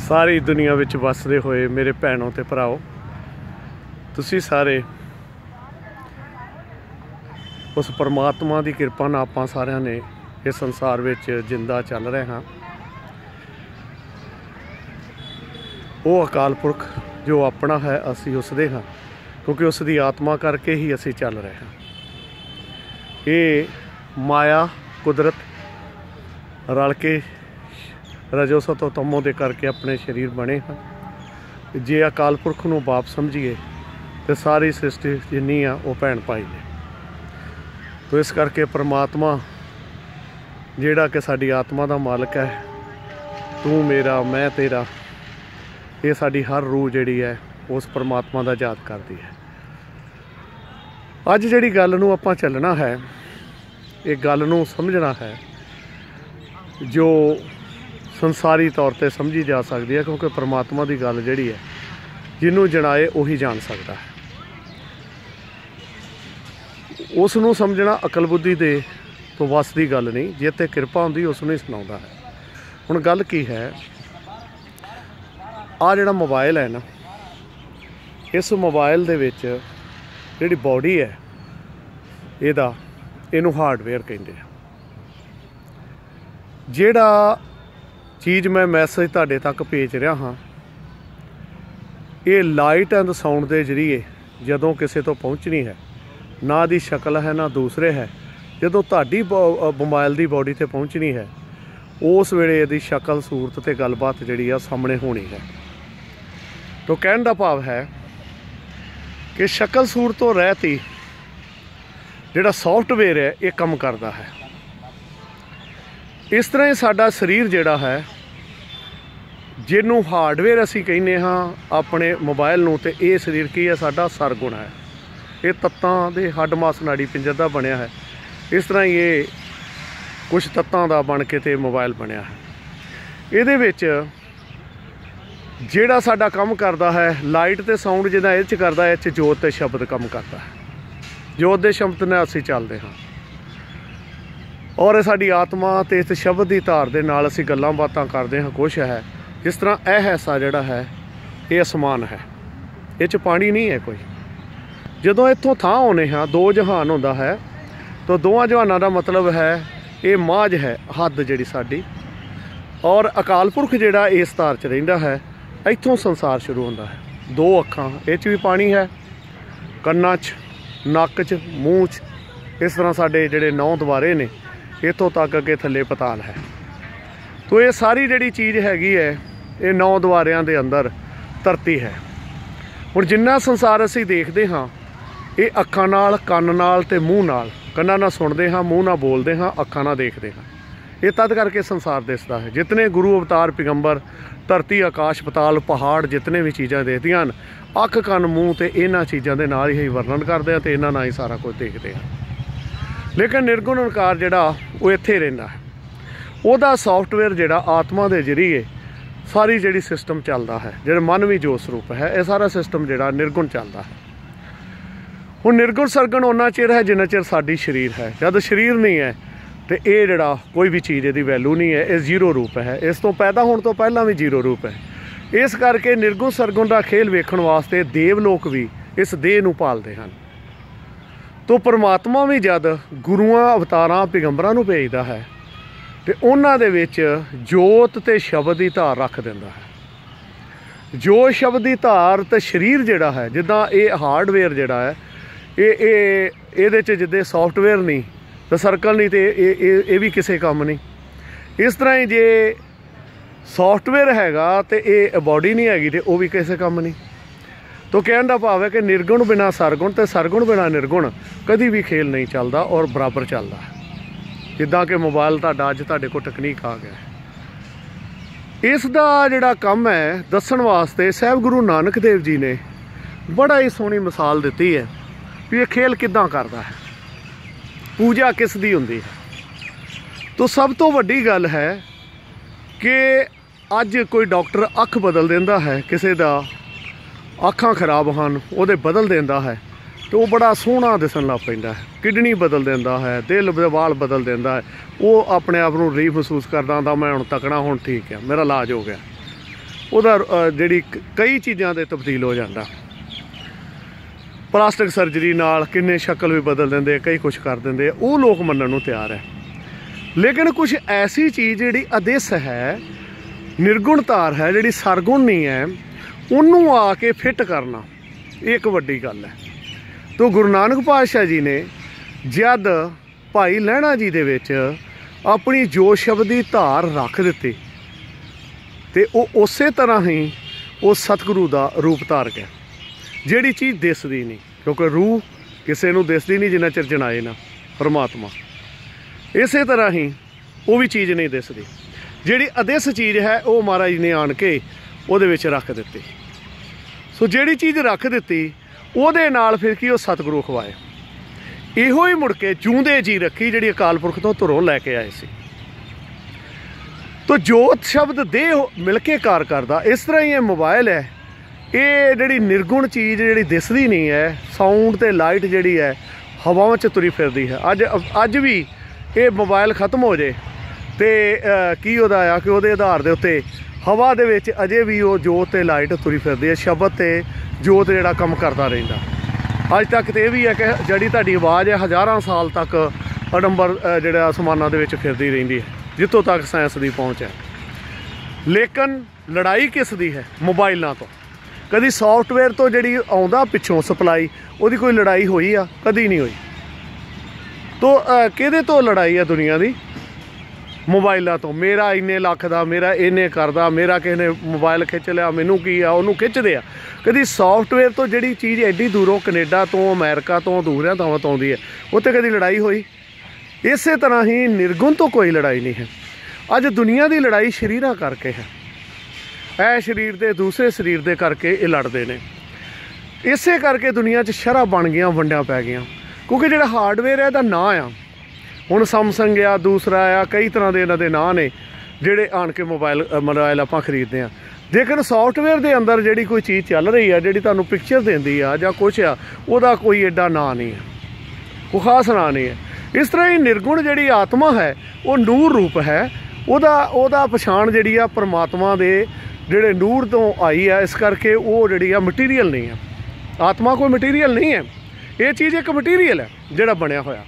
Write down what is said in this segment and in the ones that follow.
सारी दुनिया विच वसदे होए मेरे भैनों ते भराओ, तुसी सारे उस परमात्मा की कृपा नाल आपां सारिਆਂ ने इस संसार विच जिंदा चल रहे हाँ। वो अकाल पुरख जो अपना है असी उसदे हाँ, क्योंकि उसकी आत्मा करके ही असी चल रहे हैं। ये माया कुदरत रल के रजो सतो तमो दे करके अपने शरीर बने हैं। जे अकाल पुरख नूं बाप समझिए तो सारी सृष्टि जिन्नी आ वो भैन भाई ने। तो इस करके परमात्मा जिहड़ा कि साडी आत्मा दा मालिक है, तू मेरा मैं तेरा, ये साडी हर रूह जिहड़ी है उस परमात्मा दा याद करदी है। अज जिहड़ी गल नूं आपां चलना है, ये गल नूं समझना है जो संसारी तौर पर समझी जा सकती है, क्योंकि परमात्मा की गल जिहड़ी है जिन्हों जनाए उही जान सकता है। उसनूं समझना अकल बुद्धि दे तो वस की गल नहीं, जे ते कृपा होंदी उसनूं ही सुनाउंदा है। हुण गल की है, आ जिहड़ा मोबाइल है ना, इस मोबाइल दे विच जिहड़ी बॉडी है इहनूं हार्डवेयर कहिंदे आ। जिहड़ा चीज़ मैं मैसेज तुहाडे तक भेज रहा हाँ, ये लाइट एंड साउंड के जरिए जदों किसी तो पहुँचनी है, ना दी शक्ल है ना दूसरे है, जदों तुहाडी मोबाइल की बॉडी ते पहुँचनी है उस वेले इहदी शक्ल सूरत ते गलबात जिहड़ी आ सामने होनी है। तो कहण दा भाव है कि शक्ल सूरत तो रहत ही जिहड़ा सॉफ्टवेयर है ये काम करता है। इस तरह ही साडा शरीर जिहड़ा है जिन्हों हार्डवेयर असी कहने हाँ अपने मोबाइल नूं, ते ये शरीर की है साडा सरगुण है। ये तत्तां दे हड्ड मास नाड़ी पिंजर दा बनिया है। इस तरह ये कुछ तत्तां दा बन के ते मोबाइल बनिया है। इहदे विच जिहड़ा साडा काम करदा है लाइट ते साउंड जिहदा इह च करदा है, इह च जोत ते शब्द काम करदा है। जोत दे शब्द ने असी चलदे हाँ और साडी आत्मा ते इस शब्द की धार दे नाल असी गल्लां बातां करदे हाँ। कुछ है जिस तरह यह हिस्सा जिहड़ा है ये आसमान है, इह च पानी नहीं है कोई। जदों इत्थों थां होने हाँ दो जहान होंदा है, तो दोवां जहानां दा मतलब है ये माझ है हद जिहड़ी साडी, और अकाल पुरख जिहड़ा इस धार च रहिंदा है, इत्थों संसार शुरू होंदा है। दो अखां इह च भी पानी है, कन्नां च नक च मूँह च, इस तरह साडे जिहड़े 9 द्वारे ने इत्थों तक अगे थल्ले पताल है। तो ये सारी जिहड़ी चीज़ हैगी है ये 9 द्वारियां दे अंदर धरती है। हुण जिन्ना संसार असीं देखदे हाँ ये अखां नाल कन्न नाल ते मूँह नाल, कन्नां नाल सुणदे हाँ मूँह नाल बोलदे हाँ अखां नाल देखदे हाँ। ये तद करके संसार दिसदा है। जितने गुरु अवतार पैगंबर धरती आकाश पताल पहाड़ जितने भी चीज़ां देखदियां हन, अख कन्न मूँह ते इन्हां चीज़ां दे नाल ही वर्णन करदे हैं ते इन्हां नाल ही सारा कुछ देखदे हैं। लेकिन निर्गुण निरंकार जिहड़ा वो इत्थे रहिंदा है, उहदा सॉफ्टवेयर जिहड़ा आत्मा दे जरिए सारी जिहड़ी सिस्टम चलदा है, जिहड़ा मन भी जो स्वरूप है, ये सारा सिस्टम जिहड़ा निर्गुण चलदा है। हुण निर्गुण सरगुण उन्ना चिर है जिन्ना चिर साडी शरीर है। जद शरीर नहीं है तो ये जिहड़ा कोई भी चीज़ इहदी वैल्यू नहीं है, ये जीरो रूप है। इस तो पैदा होने तो पहला भी जीरो रूप है। इस करके निर्गुण सरगुण का खेल वेखण वास्ते देवलोक भी इस देह नूं पालदे हन। तो परमात्मा भी जद गुरुआं अवतारां पैगंबरां नूं भेजदा है तो उन्हां दे विच जोत ते शब्द की धार रख दिंदा है। जो शब्द की धार ते शरीर जिहड़ा है, जिद्दां ये हार्डवेयर जिहड़ा है ये जिद्दे सॉफ्टवेयर नहीं तो सर्कल नहीं, तो ये भी किसी काम नहीं। इस तरह ही जे सॉफ्टवेयर हैगा तो ये बॉडी नहीं हैगी तो वह भी किसी काम नहीं। तो कहने का भाव है कि निर्गुण बिना सरगुण तो सरगुण बिना निर्गुण कभी भी खेल नहीं चलता और बराबर चलता है। जिद्दां कि मोबाइल तुहाडा अज तुहाडे कोल तकनीक आ गया है, इसका जिहड़ा काम है दस्सण वास्ते साहिब गुरु नानक देव जी ने बड़ा ही सोहनी मिसाल दी है भी ये खेल किद्दां करदा है, पूजा किस दी हुंदी है। तो सब तो वड्डी गल है कि अज कोई डॉक्टर अख बदल दिंदा है, किसी दा अखां खराब हैं वो बदल दिंदा है, तो वो बड़ा सोहना दिसन लग पैंदा है। किडनी बदल दिंदा है, दिल दे वाल बदल दिंदा है, वो अपने आप को री महसूस करदा हुंदा मैं हुण तकड़ा, हुण ठीक है, मेरा इलाज हो गया। ਉਹਦਾ ਜਿਹੜੀ ਕਈ ਚੀਜ਼ਾਂ ਦੇ ਤਬਦੀਲ ਹੋ ਜਾਂਦਾ। ਪਲਾਸਟਿਕ ਸਰਜਰੀ ਨਾਲ ਕਿੰਨੇ ਸ਼ਕਲ ਵੀ ਬਦਲ ਦਿੰਦੇ, ਕਈ ਕੁਛ ਕਰ ਦਿੰਦੇ, ਉਹ ਲੋਕ ਮੰਨਣ ਨੂੰ ਤਿਆਰ ਹੈ। ਲੇਕਿਨ ਕੁਛ ਐਸੀ ਚੀਜ਼ ਜਿਹੜੀ ਅਦਿਸ ਹੈ, ਨਿਰਗੁਣ ਧਾਰ ਹੈ, ਜਿਹੜੀ ਸਰਗੁਣ ਨਹੀਂ ਹੈ, ਉਹਨੂੰ ਆ ਕੇ ਫਿੱਟ ਕਰਨਾ ਇਹ ਇੱਕ ਵੱਡੀ ਗੱਲ ਹੈ। ਤੋ ਗੁਰੂ ਨਾਨਕ ਪਾਤਸ਼ਾਹ ਜੀ ਨੇ ਜਦ ਭਾਈ ਲਹਿਣਾ ਜੀ ਦੇ ਵਿੱਚ ਆਪਣੀ ਜੋਤ ਸ਼ਬਦ ਦੀ ਧਾਰ ਰੱਖ ਦਿੱਤੀ ਤੇ ਉਹ ਉਸੇ ਤਰ੍ਹਾਂ ਹੀ ਉਹ ਸਤਿਗੁਰੂ ਦਾ ਰੂਪ ਧਾਰ ਗਿਆ। ਜਿਹੜੀ ਚੀਜ਼ ਦਿਸਦੀ ਨਹੀਂ, ਕਿਉਂਕਿ ਰੂਹ ਕਿਸੇ ਨੂੰ ਦਿਸਦੀ ਨਹੀਂ ਜਿੰਨਾ ਚਿਰ ਜਣਾਏ ਨਾ ਪਰਮਾਤਮਾ, ਇਸੇ ਤਰ੍ਹਾਂ ਹੀ ਉਹ ਵੀ ਚੀਜ਼ ਨਹੀਂ ਦਿਸਦੀ। ਜਿਹੜੀ ਅਦਿਸ ਚੀਜ਼ ਹੈ ਉਹ ਮਹਾਰਾਜ ਜੀ ਨੇ ਆਣ ਕੇ ਉਹਦੇ ਵਿੱਚ ਰੱਖ ਦਿੱਤੀ। ਸੋ ਜਿਹੜੀ ਚੀਜ਼ ਰੱਖ ਦਿੱਤੀ ਉਹਦੇ ਨਾਲ ਫਿਰ ਕੀ ਉਹ ਸਤਿਗੁਰੂ ਖਵਾਏ। ਇਹੋ ਹੀ ਮੁੜ ਕੇ ਜੂੰਦੇ ਜੀ ਰੱਖੀ ਜਿਹੜੀ ਅਕਾਲ ਪੁਰਖ ਤੋਂ ਧੁਰੋਂ ਲੈ ਕੇ ਆਏ ਸੀ। ਤੋ ਜੋਤ ਸ਼ਬਦ ਦੇਹ ਮਿਲ ਕੇ ਕਾਰ ਕਰਦਾ। ਇਸ ਤਰ੍ਹਾਂ ਹੀ ਇਹ ਮੋਬਾਈਲ ਹੈ, ਇਹ ਜਿਹੜੀ ਨਿਰਗੁਣ ਚੀਜ਼ ਜਿਹੜੀ ਦਿਸਦੀ ਨਹੀਂ ਹੈ, ਸਾਊਂਡ ਤੇ ਲਾਈਟ ਜਿਹੜੀ ਹੈ ਹਵਾਵਾਂ 'ਚ ਤੁਰੀ ਫਿਰਦੀ ਹੈ। ਅੱਜ ਵੀ ਇਹ ਮੋਬਾਈਲ ਖਤਮ ਹੋ ਜੇ ਤੇ ਕੀ ਉਹਦਾ ਆ ਕਿ ਉਹਦੇ ਆਧਾਰ ਦੇ ਉੱਤੇ ਹਵਾ ਦੇ ਵਿੱਚ ਅਜੇ ਵੀ ਉਹ ਜੋਤ ਤੇ ਲਾਈਟ ਤੁਰੀ ਫਿਰਦੀ ਹੈ, ਸ਼ਬਦ ਤੇ ਜੋਤ ਜਿਹੜਾ ਕੰਮ ਕਰਦਾ ਰਹਿੰਦਾ। ਅੱਜ ਤੱਕ ਤੇ ਇਹ ਵੀ ਹੈ ਕਿ ਜਿਹੜੀ ਤੁਹਾਡੀ ਆਵਾਜ਼ ਹੈ ਹਜ਼ਾਰਾਂ ਸਾਲ ਤੱਕ ਨੰਬਰ ਜਿਹੜਾ ਅਸਮਾਨਾਂ ਦੇ ਵਿੱਚ ਫਿਰਦੀ ਰਹਿੰਦੀ ਹੈ, ਜਿੱਥੋਂ ਤੱਕ ਸਾਇੰਸ ਦੀ ਪਹੁੰਚ ਹੈ। ਲੇਕਿਨ ਲੜਾਈ ਕਿਸ ਦੀ ਹੈ? ਮੋਬਾਈਲਾਂ ਤੋਂ। ਕਦੀ ਸੌਫਟਵੇਅਰ ਤੋਂ ਜਿਹੜੀ ਆਉਂਦਾ ਪਿੱਛੋਂ ਸਪਲਾਈ, ਉਹਦੀ ਕੋਈ ਲੜਾਈ ਹੋਈ ਆ? ਕਦੀ ਨਹੀਂ ਹੋਈ। ਤੋ ਕਿਹਦੇ ਤੋਂ ਲੜਾਈ ਹੈ ਦੁਨੀਆ ਦੀ? ਮੋਬਾਈਲਾਂ ਤੋਂ। ਮੇਰਾ ਇੰਨੇ ਲੱਖ ਦਾ, ਮੇਰਾ ਇੰਨੇ ਕਰਦਾ, ਮੇਰਾ ਕਿਸੇ ਨੇ ਮੋਬਾਈਲ ਖਿੱਚ ਲਿਆ, ਮੈਨੂੰ ਕੀ ਆ, ਉਹਨੂੰ ਖਿੱਚਦੇ ਆ। ਕਦੀ ਸੌਫਟਵੇਅਰ ਤੋਂ ਜਿਹੜੀ ਚੀਜ਼ ਐਡੀ ਦੂਰੋਂ ਕੈਨੇਡਾ ਤੋਂ, ਅਮਰੀਕਾ ਤੋਂ, ਦੂਰਿਆਂ ਥਾਵਾਂ ਤੋਂ ਆਉਂਦੀ ਹੈ, ਉੱਥੇ ਕਦੀ ਲੜਾਈ ਹੋਈ? ਇਸੇ ਤਰ੍ਹਾਂ ਹੀ ਨਿਰਗੁਣ ਤੋਂ ਕੋਈ ਲੜਾਈ ਨਹੀਂ ਹੈ। ਅੱਜ ਦੁਨੀਆ ਦੀ ਲੜਾਈ ਸਰੀਰਾਂ ਕਰਕੇ ਹੈ। ਇਹ ਸਰੀਰ ਦੇ ਦੂਸਰੇ ਸਰੀਰ ਦੇ ਕਰਕੇ ਇਹ ਲੜਦੇ ਨੇ। ਇਸੇ ਕਰਕੇ ਦੁਨੀਆ 'ਚ ਸ਼ਰ੍ਹਾਂ ਬਣ ਗਈਆਂ, ਵੰਡਾਂ ਪੈ ਗਈਆਂ। ਕਿਉਂਕਿ ਜਿਹੜਾ ਹਾਰਡਵੇਅਰ ਹੈ ਇਹਦਾ ਨਾਂ ਆ, ਹੁਣ ਸਮਸੰਗ ਆ, ਦੂਸਰਾ ਆ, ਕਈ ਤਰ੍ਹਾਂ ਦੇ ਇਹਨਾਂ ਦੇ ਨਾਂ ਨੇ ਜਿਹੜੇ ਆਣ ਕੇ ਮੋਬਾਈਲ ਆਪਾਂ ਖਰੀਦਦੇ ਹਾਂ। ਲੇਕਿਨ ਸੌਫਟਵੇਅਰ ਦੇ ਅੰਦਰ ਜਿਹੜੀ ਕੋਈ ਚੀਜ਼ ਚੱਲ ਰਹੀ ਆ, ਜਿਹੜੀ ਤੁਹਾਨੂੰ ਪਿਕਚਰ ਦਿੰਦੀ ਆ ਜਾਂ ਕੁਛ ਆ, ਉਹਦਾ ਕੋਈ ਐਡਾ ਨਾਂ ਨਹੀਂ ਹੈ, ਕੋਈ ਖਾਸ ਨਾਂ ਨਹੀਂ ਹੈ। ਇਸ ਤਰ੍ਹਾਂ ਹੀ ਨਿਰਗੁਣ ਜਿਹੜੀ ਆਤਮਾ ਹੈ ਉਹ ਨੂਰ ਰੂਪ ਹੈ। ਉਹਦਾ ਪਛਾਣ ਜਿਹੜੀ ਆ ਪਰਮਾਤਮਾ ਦੇ ਜਿਹੜੇ ਨੂਰ ਤੋਂ ਆਈ ਆ। ਇਸ ਕਰਕੇ ਉਹ ਜਿਹੜੀ ਆ ਮਟੀਰੀਅਲ ਨਹੀਂ ਆ। ਆਤਮਾ ਕੋਈ ਮਟੀਰੀਅਲ ਨਹੀਂ ਹੈ, ਇਹ ਚੀਜ਼ ਇੱਕ ਮਟੀਰੀਅਲ ਹੈ ਜਿਹੜਾ ਬਣਿਆ ਹੋਇਆ।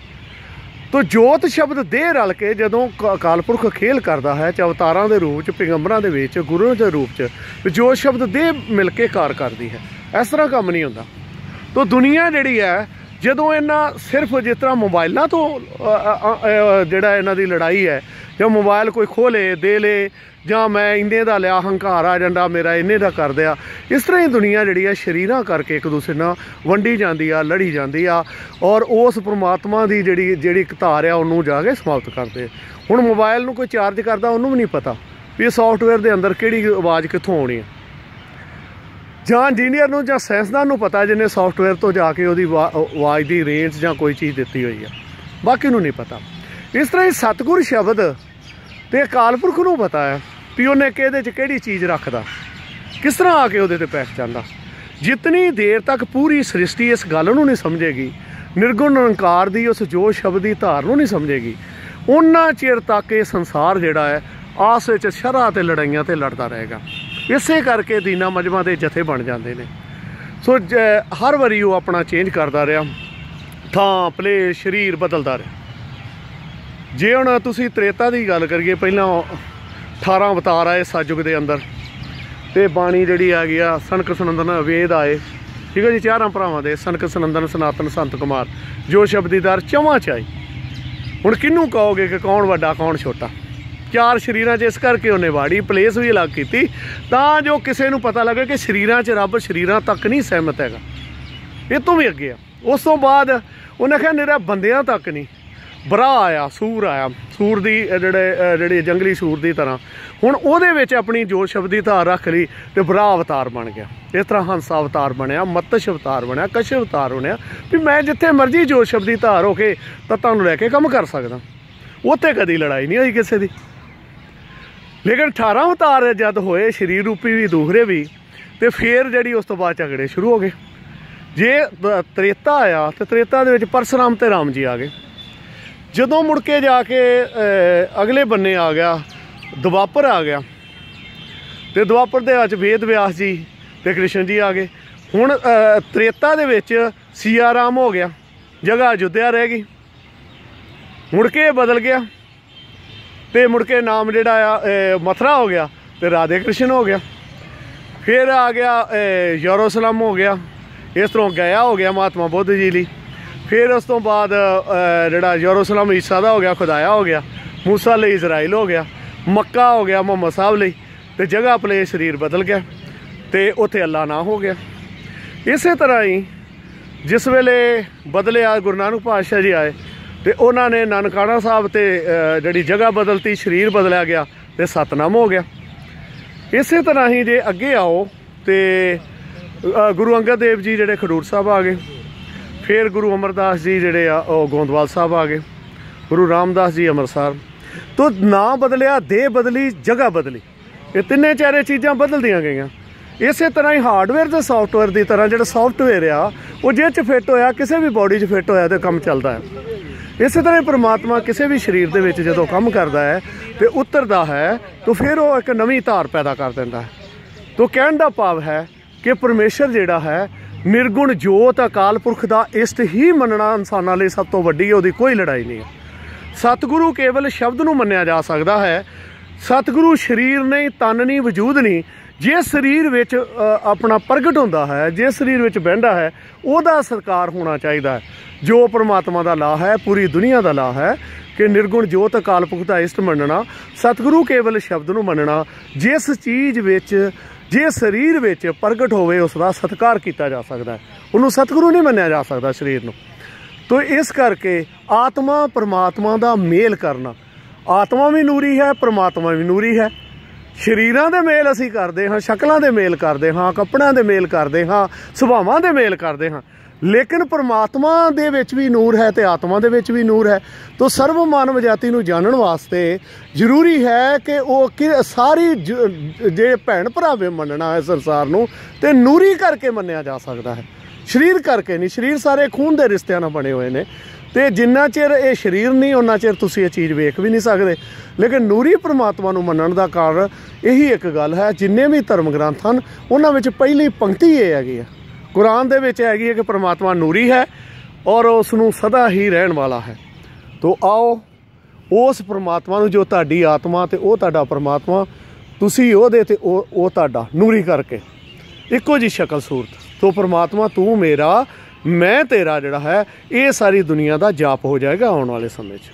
ਤੋ ਜੋਤ ਸ਼ਬਦ ਦੇਹ ਰਲ ਕੇ ਜਦੋਂ ਅਕਾਲ ਪੁਰਖ ਖੇਲ ਕਰਦਾ ਹੈ, ਚਾਹੇ ਅਵਤਾਰਾਂ ਦੇ ਰੂਪ 'ਚ, ਪੈਗੰਬਰਾਂ ਦੇ ਵਿੱਚ, ਗੁਰੂ ਦੇ ਰੂਪ 'ਚ, ਜੋਤ ਸ਼ਬਦ ਦੇਹ ਮਿਲ ਕੇ ਕਾਰ ਕਰਦੀ ਹੈ। ਇਸ ਤਰ੍ਹਾਂ ਕੰਮ ਨਹੀਂ ਹੁੰਦਾ। ਤੋ ਦੁਨੀਆ ਜਿਹੜੀ ਹੈ ਜਦੋਂ ਇਹਨਾਂ ਸਿਰਫ ਜਿਸ ਤਰ੍ਹਾਂ ਮੋਬਾਈਲਾਂ ਤੋਂ ਜਿਹੜਾ ਇਹਨਾਂ ਦੀ ਲੜਾਈ ਹੈ, ਜਾਂ ਮੋਬਾਈਲ ਕੋਈ ਖੋਹ ਲੇ, ਦੇ ਲੇ, ਜਾਂ ਮੈਂ ਇੰਨੇ ਦਾ ਲਿਆ, ਹੰਕਾਰ ਆ ਜਾਂਦਾ, ਮੇਰਾ ਇੰਨੇ ਦਾ ਕਰ ਦਿਆ। ਇਸ ਤਰ੍ਹਾਂ ਹੀ ਦੁਨੀਆ ਜਿਹੜੀ ਹੈ ਸਰੀਰਾਂ ਕਰਕੇ ਇੱਕ ਦੂਸਰੇ ਨਾਲ ਵੰਡੀ ਜਾਂਦੀ ਆ, ਲੜੀ ਜਾਂਦੀ ਆ, ਔਰ ਉਸ ਪਰਮਾਤਮਾ ਦੀ ਜਿਹੜੀ ਇੱਕ ਧਾਰ ਆ ਉਹਨੂੰ ਜਾ ਕੇ ਸਮਾਪਤ ਕਰਦੇ। ਹੁਣ ਮੋਬਾਈਲ ਨੂੰ ਕੋਈ ਚਾਰਜ ਕਰਦਾ, ਉਹਨੂੰ ਵੀ ਨਹੀਂ ਪਤਾ ਵੀ ਇਹ ਸੌਫਟਵੇਅਰ ਦੇ ਅੰਦਰ ਕਿਹੜੀ ਆਵਾਜ਼ ਕਿੱਥੋਂ ਆਉਣੀ ਹੈ। ਜਾਂ ਇੰਜੀਨੀਅਰ ਨੂੰ ਜਾਂ ਸਾਇੰਸਦਾਨ ਨੂੰ ਪਤਾ, ਜਿਹਨੇ ਸੌਫਟਵੇਅਰ ਤੋਂ ਜਾ ਕੇ ਉਹਦੀ ਆਵਾਜ਼ ਦੀ ਰੇਂਜ ਜਾਂ ਕੋਈ ਚੀਜ਼ ਦਿੱਤੀ ਹੋਈ ਆ, ਬਾਕੀ ਨੂੰ ਨਹੀਂ ਪਤਾ। ਇਸ ਤਰ੍ਹਾਂ ਹੀ ਸਤਿਗੁਰ ਸ਼ਬਦ ਤੇ ਅਕਾਲ ਪੁਰਖ ਨੂੰ ਪਤਾ ਹੈ ਵੀ ਉਹਨੇ ਕਿਹਦੇ 'ਚ ਕਿਹੜੀ ਚੀਜ਼ ਰੱਖਦਾ, ਕਿਸ ਤਰ੍ਹਾਂ ਆ ਕੇ ਉਹਦੇ 'ਤੇ ਪੈਸ ਜਾਂਦਾ। ਜਿਤਨੀ ਦੇਰ ਤੱਕ ਪੂਰੀ ਸ੍ਰਿਸ਼ਟੀ ਇਸ ਗੱਲ ਨੂੰ ਨਹੀਂ ਸਮਝੇਗੀ, ਨਿਰਗੁਣ ਨਿਰੰਕਾਰ ਦੀ ਉਸ ਜੋਤ ਸ਼ਬਦ ਦੀ ਧਾਰ ਨੂੰ ਨਹੀਂ ਸਮਝੇਗੀ, ਉਹਨਾਂ ਚਿਰ ਤੱਕ ਇਹ ਸੰਸਾਰ ਜਿਹੜਾ ਹੈ ਆਸ ਵਿੱਚ ਸ਼ਰ੍ਹਾਂ ਤੇ ਲੜਾਈਆਂ ਤੇ ਲੜਦਾ ਰਹੇਗਾ। ਇਸੇ ਕਰਕੇ ਦੀਨਾ ਮਜਮਾਂ ਦੇ ਜਥੇ ਬਣ ਜਾਂਦੇ ਨੇ। ਸੋ ਹਰ ਵਾਰੀ ਉਹ ਆਪਣਾ ਚੇਂਜ ਕਰਦਾ ਰਿਹਾ, ਥਾਂ ਪਲੇ ਸਰੀਰ ਬਦਲਦਾ ਰਿਹਾ। ਜੇ ਹੁਣ ਤੁਸੀਂ ਤ੍ਰੇਤਾ ਦੀ ਗੱਲ ਕਰੀਏ, ਪਹਿਲਾਂ 18 ਅਵਤਾਰ ਆਏ ਸਤਿਯੁਗ ਦੇ ਅੰਦਰ, ਤੇ ਬਾਣੀ ਜਿਹੜੀ ਆ ਗਈ ਆ ਸਨਕ ਸਨੰਦਨ ਵੇਦ ਆਏ, ਠੀਕ ਹੈ ਜੀ, ਚਾਰਾਂ ਭਰਾਵਾਂ ਦੇ ਸਨਕ ਸਨੰਦਨ ਸਨਾਤਨ ਸੰਤ ਕੁਮਾਰ ਜੋ ਸ਼ਬਦੀਦਾਰ ਚੌਵਾਂ 'ਚ ਆਏ। ਹੁਣ ਕਿਹਨੂੰ ਕਹੋਗੇ ਕਿ ਕੌਣ ਵੱਡਾ ਕੌਣ ਛੋਟਾ? ਚਾਰ ਸਰੀਰਾਂ 'ਚ ਇਸ ਕਰਕੇ ਉਹਨੇ ਵਾੜੀ ਪਲੇਸ ਵੀ ਅਲੱਗ ਕੀਤੀ ਤਾਂ ਜੋ ਕਿਸੇ ਨੂੰ ਪਤਾ ਲੱਗੇ ਕਿ ਸਰੀਰਾਂ 'ਚ ਰੱਬ ਸਰੀਰਾਂ ਤੱਕ ਨਹੀਂ ਸਹਿਮਤ ਹੈਗਾ, ਇਹ ਤੋਂ ਵੀ ਅੱਗੇ ਆ। ਉਸ ਤੋਂ ਬਾਅਦ ਉਹਨੇ ਕਿਹਾ ਨਿਰਾ ਬੰਦਿਆਂ ਤੱਕ ਨਹੀਂ, ਬਰਾ ਆਇਆ, ਸੂਰ ਆਇਆ, ਸੂਰ ਦੀ ਜਿਹੜੀ ਜੰਗਲੀ ਸੂਰ ਦੀ ਤਰ੍ਹਾਂ। ਹੁਣ ਉਹਦੇ ਵਿੱਚ ਆਪਣੀ ਜੋਤ ਸ਼ਬਦ ਦੀ ਧਾਰ ਰੱਖ ਲਈ ਤੇ ਬਰਾ ਅਵਤਾਰ ਬਣ ਗਿਆ। ਇਸ ਤਰ੍ਹਾਂ ਹੰਸ ਅਵਤਾਰ ਬਣਿਆ, ਮਤਸ਼ ਅਵਤਾਰ ਬਣਿਆ, ਕਸ਼ ਅਵਤਾਰ ਬਣਿਆ ਵੀ ਮੈਂ ਜਿੱਥੇ ਮਰਜ਼ੀ ਜੋਤ ਸ਼ਬਦ ਦੀ ਧਾਰ ਹੋ ਕੇ ਤਾਂ ਤੁਹਾਨੂੰ ਲੈ ਕੇ ਕੰਮ ਕਰ ਸਕਦਾ। ਉੱਥੇ ਕਦੀ ਲੜਾਈ ਨਹੀਂ ਹੋਈ ਕਿਸੇ ਦੀ। ਲੇਕਿਨ 18 ਅਵਤਾਰ ਜਦ ਹੋਏ, ਸਰੀਰ ਰੂਪੀ ਵੀ ਦੂਸਰੇ ਵੀ, ਤੇ ਫਿਰ ਜਿਹੜੀ ਉਸ ਤੋਂ ਬਾਅਦ ਝਗੜੇ ਸ਼ੁਰੂ ਹੋ ਗਏ। ਜੇ ਤ੍ਰੇਤਾ ਆਇਆ ਤੇ ਤ੍ਰੇਤਾ ਦੇ ਵਿੱਚ ਪਰਸ਼ੁਰਾਮ ਤੇ ਰਾਮ ਜੀ ਆ ਗਏ। ਜਦੋਂ ਮੁੜ ਕੇ ਜਾ ਕੇ ਅਗਲੇ ਬੰਨੇ ਆ ਗਿਆ ਦੁਆਪਰ ਆ ਗਿਆ, ਤੇ ਦੁਆਪਰ ਦੇ ਵਿੱਚ ਵੇਦ ਵਿਆਸ ਜੀ ਤੇ ਕ੍ਰਿਸ਼ਨ ਜੀ ਆ ਗਏ। ਹੁਣ ਤ੍ਰੇਤਾ ਦੇ ਵਿੱਚ ਸੀਆ ਰਾਮ ਹੋ ਗਿਆ, ਜਗ੍ਹਾ ਅਯੁੱਧਿਆ ਰਹਿ ਗਈ। ਮੁੜ ਕੇ ਬਦਲ ਗਿਆ ਤੇ ਮੁੜ ਕੇ ਨਾਮ ਜਿਹੜਾ ਆ ਮਥੁਰਾ ਹੋ ਗਿਆ ਤੇ ਰਾਧੇ ਕ੍ਰਿਸ਼ਨ ਹੋ ਗਿਆ। ਫਿਰ ਆ ਗਿਆ ਯਰੂਸ਼ਲਮ ਹੋ ਗਿਆ, ਇਸ ਤਰ੍ਹਾਂ ਗਿਆ ਹੋ ਗਿਆ ਮਹਾਤਮਾ ਬੁੱਧ ਜੀ ਲਈ। ਫਿਰ ਉਸ ਤੋਂ ਬਾਅਦ ਜਿਹੜਾ ਯਰੂਸ਼ਲਮ ਈਸਾ ਦਾ ਹੋ ਗਿਆ, ਖੁਦਾਇਆ ਹੋ ਗਿਆ। ਮੂਸਾ ਲਈ ਇਜ਼ਰਾਈਲ ਹੋ ਗਿਆ। ਮੱਕਾ ਹੋ ਗਿਆ ਮੁਹੰਮਦ ਸਾਹਿਬ ਲਈ। ਤੇ ਜਗ੍ਹਾ ਪਲੇ ਸਰੀਰ ਬਦਲ ਗਿਆ ਤੇ ਉੱਥੇ ਅੱਲਾ ਨਾ ਹੋ ਗਿਆ। ਇਸੇ ਤਰ੍ਹਾਂ ਹੀ ਜਿਸ ਵੇਲੇ ਬਦਲਿਆ ਗੁਰੂ ਨਾਨਕ ਪਾਤਸ਼ਾਹ ਜੀ ਆਏ ਤੇ ਉਹਨਾਂ ਨੇ ਨਨਕਾਣਾ ਸਾਹਿਬ ਤੇ ਜਿਹੜੀ ਜਗ੍ਹਾ ਬਦਲਤੀ, ਸਰੀਰ ਬਦਲਿਆ ਗਿਆ ਤੇ ਸਤਨਾਮ ਹੋ ਗਿਆ। ਇਸੇ ਤਰ੍ਹਾਂ ਹੀ ਜੇ ਅੱਗੇ ਆਓ ਤੇ ਗੁਰੂ ਅੰਗਦ ਦੇਵ ਜੀ ਜਿਹੜੇ ਖਡੂਰ ਸਾਹਿਬ ਆ ਗਏ। ਫਿਰ ਗੁਰੂ ਅਮਰਦਾਸ ਜੀ ਜਿਹੜੇ ਆ ਉਹ ਗੋਂਦਵਾਲ ਸਾਹਿਬ ਆ ਗਏ। ਗੁਰੂ ਰਾਮਦਾਸ ਜੀ ਅੰਮ੍ਰਿਤਸਰ। ਤੋ ਨਾਂ ਬਦਲਿਆ, ਦੇਹ ਬਦਲੀ, ਜਗ੍ਹਾ ਬਦਲੀ, ਇਹ ਤਿੰਨੇ ਚਾਰੇ ਚੀਜ਼ਾਂ ਬਦਲਦੀਆਂ ਗਈਆਂ। ਇਸੇ ਤਰ੍ਹਾਂ ਹੀ ਹਾਰਡਵੇਅਰ ਤੇ ਸੌਫਟਵੇਅਰ ਦੀ ਤਰ੍ਹਾਂ ਜਿਹੜਾ ਸੌਫਟਵੇਅਰ ਆ ਉਹ ਜਿਹ 'ਚ ਫਿੱਟ ਹੋਇਆ, ਕਿਸੇ ਵੀ ਬੋਡੀ 'ਚ ਫਿੱਟ ਹੋਇਆ ਤੇ ਕੰਮ ਚੱਲਦਾ ਹੈ। ਇਸੇ ਤਰ੍ਹਾਂ ਹੀ ਪਰਮਾਤਮਾ ਕਿਸੇ ਵੀ ਸਰੀਰ ਦੇ ਵਿੱਚ ਜਦੋਂ ਕੰਮ ਕਰਦਾ ਹੈ ਤੇ ਉਤਰਦਾ ਹੈ ਤਾਂ ਫਿਰ ਉਹ ਇੱਕ ਨਵੀਂ ਧਾਰ ਪੈਦਾ ਕਰ ਦਿੰਦਾ ਹੈ। ਤੋ ਕਹਿਣ ਦਾ ਭਾਵ ਹੈ ਕਿ ਪਰਮੇਸ਼ਰ ਜਿਹੜਾ ਹੈ ਨਿਰਗੁਣ ਜੋਤ ਅਕਾਲ ਪੁਰਖ ਦਾ ਇਸ਼ਟ ਹੀ ਮੰਨਣਾ ਇਨਸਾਨਾਂ ਲਈ ਸਭ ਤੋਂ ਵੱਡੀ, ਉਹਦੀ ਕੋਈ ਲੜਾਈ ਨਹੀਂ ਹੈ। ਸਤਿਗੁਰੂ ਕੇਵਲ ਸ਼ਬਦ ਨੂੰ ਮੰਨਿਆ ਜਾ ਸਕਦਾ ਹੈ। ਸਤਿਗੁਰੂ ਸਰੀਰ ਨਹੀਂ, ਤਨ ਨਹੀਂ, ਵਜੂਦ ਨਹੀਂ। ਜੇ ਸਰੀਰ ਵਿੱਚ ਆਪਣਾ ਪ੍ਰਗਟ ਹੁੰਦਾ ਹੈ, ਜੇ ਸਰੀਰ ਵਿੱਚ ਬਹਿੰਦਾ ਹੈ, ਉਹਦਾ ਸਰਕਾਰ ਹੋਣਾ ਚਾਹੀਦਾ ਹੈ। ਜੋ ਪਰਮਾਤਮਾ ਦਾ ਲਾ ਹੈ, ਪੂਰੀ ਦੁਨੀਆ ਦਾ ਲਾ ਹੈ ਕਿ ਨਿਰਗੁਣ ਜੋਤ ਅਕਾਲ ਪੁਰਖ ਦਾ ਇਸ਼ਟ ਮੰਨਣਾ, ਸਤਿਗੁਰੂ ਕੇਵਲ ਸ਼ਬਦ ਨੂੰ ਮੰਨਣਾ। ਜਿਸ ਚੀਜ਼ ਵਿੱਚ, ਜੇ ਸਰੀਰ ਵਿੱਚ ਪ੍ਰਗਟ ਹੋਵੇ ਉਸ ਦਾ ਸਤਿਕਾਰ ਕੀਤਾ ਜਾ ਸਕਦਾ ਹੈ। ਉਹਨੂੰ ਸਤਿਗੁਰੂ ਨਹੀਂ ਮੰਨਿਆ ਜਾ ਸਕਦਾ ਸਰੀਰ ਨੂੰ। ਤੋ ਇਸ ਕਰਕੇ ਆਤਮਾ ਪਰਮਾਤਮਾ ਦਾ ਮੇਲ ਕਰਨਾ, ਆਤਮਾ ਵੀ ਨੂਰੀ ਹੈ, ਪਰਮਾਤਮਾ ਵੀ ਨੂਰੀ ਹੈ। ਸਰੀਰਾਂ ਦੇ ਮੇਲ ਅਸੀਂ ਕਰਦੇ ਹਾਂ, ਸ਼ਕਲਾਂ ਦੇ ਮੇਲ ਕਰਦੇ ਹਾਂ, ਕੱਪੜਿਆਂ ਦੇ ਮੇਲ ਕਰਦੇ ਹਾਂ, ਸੁਭਾਵਾਂ ਦੇ ਮੇਲ ਕਰਦੇ ਹਾਂ, ਲੇਕਿਨ ਪਰਮਾਤਮਾ ਦੇ ਵਿੱਚ ਵੀ ਨੂਰ ਹੈ ਤੇ ਆਤਮਾ ਦੇ ਵਿੱਚ ਵੀ ਨੂਰ ਹੈ। ਤੋ ਸਰਵ ਮਾਨਵ ਜਾਤੀ ਨੂੰ ਜਾਣਨ ਵਾਸਤੇ ਜ਼ਰੂਰੀ ਹੈ ਕਿ ਉਹ ਸਾਰੀ ਜੇ ਭੈਣ ਭਰਾਵੇ ਮੰਨਣਾ ਹੈ ਸੰਸਾਰ ਨੂੰ ਤੇ ਨੂਰੀ ਕਰਕੇ ਮੰਨਿਆ ਜਾ ਸਕਦਾ ਹੈ, ਸਰੀਰ ਕਰਕੇ ਨਹੀਂ। ਸਰੀਰ ਸਾਰੇ ਖੂਨ ਦੇ ਰਿਸ਼ਤਿਆਂ ਨਾਲ ਬਣੇ ਹੋਏ ਨੇ ਤੇ ਜਿੰਨਾ ਚਿਰ ਇਹ ਸਰੀਰ ਨਹੀਂ ਉਹਨਾਂ ਚਿਰ ਤੁਸੀਂ ਇਹ ਚੀਜ਼ ਵੇਖ ਵੀ ਨਹੀਂ ਸਕਦੇ। ਲੇਕਿਨ ਨੂਰੀ ਪਰਮਾਤਮਾ ਨੂੰ ਮੰਨਣ ਦਾ ਕਾਰਨ ਇਹੀ ਇੱਕ ਗੱਲ ਹੈ। ਜਿੰਨੇ ਵੀ ਧਰਮ ਗ੍ਰੰਥ ਹਨ ਉਹਨਾਂ ਵਿੱਚ ਪਹਿਲੀ ਪੰਕਤੀ ਇਹ ਹੈਗੀ ਹੈ, ਕੁਰਾਨ ਦੇ ਵਿੱਚ ਹੈਗੀ ਹੈ ਕਿ ਪਰਮਾਤਮਾ ਨੂਰੀ ਹੈ ਔਰ ਉਸ ਨੂੰ ਸਦਾ ਹੀ ਰਹਿਣ ਵਾਲਾ ਹੈ। ਤੋ ਆਓ ਉਸ ਪਰਮਾਤਮਾ ਨੂੰ, ਜੋ ਤੁਹਾਡੀ ਆਤਮਾ ਤੇ ਉਹ ਤੁਹਾਡਾ ਪਰਮਾਤਮਾ, ਤੁਸੀਂ ਉਹਦੇ ਤੇ ਉਹ ਤੁਹਾਡਾ ਨੂਰੀ ਕਰਕੇ ਇੱਕੋ ਜਿਹੀ ਸ਼ਕਲ ਸੂਰਤ। ਤੋ ਪਰਮਾਤਮਾ ਤੂੰ ਮੇਰਾ, ਮੈਂ ਤੇਰਾ ਜਿਹੜਾ ਹੈ, ਇਹ ਸਾਰੀ ਦੁਨੀਆ ਦਾ ਜਾਪ ਹੋ ਜਾਏਗਾ ਆਉਣ ਵਾਲੇ ਸਮੇਂ 'ਚ।